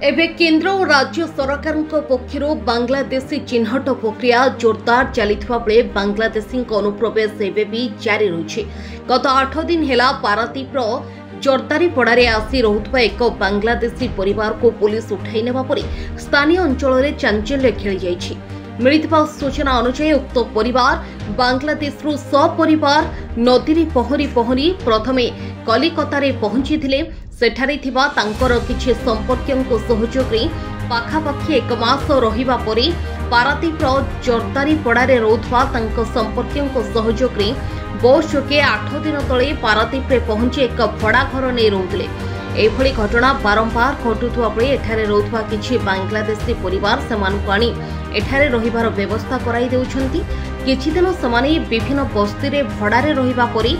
एबे केंद्र और राज्य सरकार पक्षर बांग्लादेशी चिन्हट प्रक्रिया जोरदार चलता बेले बांग्लादेशी अनुप्रवेश भी जारी रही। गत 8 दिन है पारादीप जर्दारीपड़े आसी रहुवा एक बांग्लादेशी परिवार को पुलिस उठाई नेबा परे स्थानीय अंचल में चांचल्य खेली जाइछि। मिलिथिबा सूचना अनुसार उक्त परिवार बांग्लादेश सपरिवार नदी पहरी पहरी प्रथमे कलिकतारे पहुंची सेठारे थिबा तांकर किछि संपर्कियों सहयोग पाखापाखि 1 मास रहिबा परे पारादीप जर्दारीपड़े रहुवा तांको संपर्कियों सहयोग बस जोगे 8 दिन तले पारादीप पहुंची एक भड़ा घर नहीं रोते। एभली घटना बारंबार घटुवा बेले एठारे रहुवा किछि बांग्लादेशी परिवार सेमानकु आनी एठारे रहिबार व्यवस्था कराई देउछंती। किछि दिन समाने विभिन्न बस्ती रे भड़ारे रहिबा परि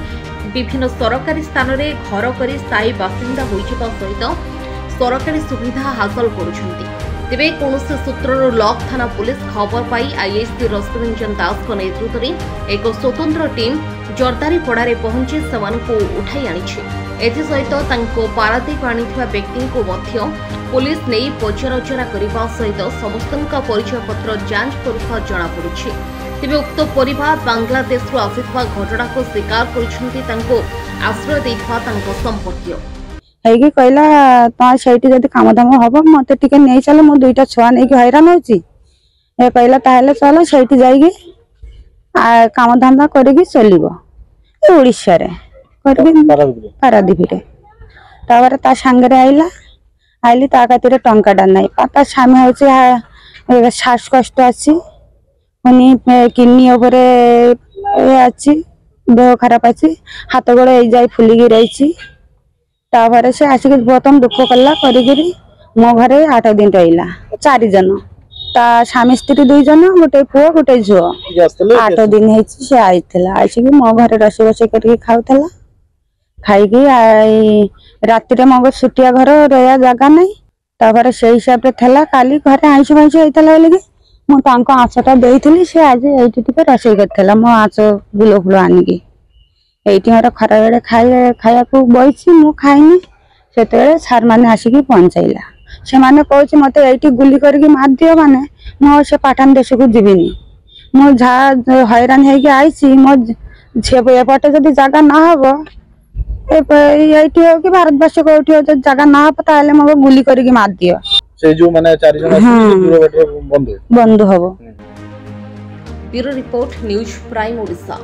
विभिन्न सरकारी स्थान रे घर करी स्थायी बासिंदा होइछिबा सहित सरकारी सुविधा हासिल करुछंती। तेबे कौनसी सूत्रରୁ लॉक थाना पुलिस खबर पाई आईएसपी रश्मिरंजन दास को नेतृत्व में एक स्वतंत्र टीम जर्दारीपड़े पहुंची सेमानकु उठाई आनिछि। एथिसहित तांको पारादीप आनिथिबा व्यक्ति को मध्य पुलिस नहीं पचराउचरा करने सहित समस्त परिचय पत्र जांच करुवा जनापड़ी। तेबे उक्त परिवार बांग्लादेश आसिथिबा घटना को स्वीकार करिसेंती तांको आश्रय देइथिबा तांको संपर्कीय हैगी कहला तो सेठी जदी काम धाम हबो मते टिके नै चले मो दुईटा छुआ नै कि हैरान होची ए कहला ताहेले चलो सेठी जाईगी आ काम धाम करिगी चलिबो ए ओडिसा रे करिगी पारादीप रे तावर ता संगरे आइली ता कातिरे टंकाटा नै पाता सामे होची श्वास कष्ट अछि मनी किडनी ओपरे अछि देह खराब अछि हाथ गोड़ ए जाई फुलिगी रहिछि। तापर से आसिक बतम दुख कला करी मो घरे 8 दिन रहा 4 जन ता स्वामी स्त्री 2 जन गोटे पुओ गोटे झुओ 8 दिन से आईला आसिक मो घरे रसोई बसई करके खाऊला खाई राति रे मो छुटिया घर रहा जगह नहीं तापर से हिसाब से थला काली घरे आइस भाइस होता लगे मुझे आँचटा देती सी आज ये रसोई करला मो आँच गुल फुल आनिकी एठी मोर खरा बेले खाया को बइछि मु खाइनी सेते सार माने आसिक पहुंचाइला से माने कहछि मते एठी गुली करके मार दियो माने मो से पाठान देश को जीविनी मो झा हैरान हे के आइछि मो झे एपटे जदी जगह ना हबो एठी हो कि भारतवर्ष को एठी हो जगह ना हबो ताले मो गुली करके मार दियो से जो माने 4 जन बंधु बंधु हबो। Bureau report news prime Odisha.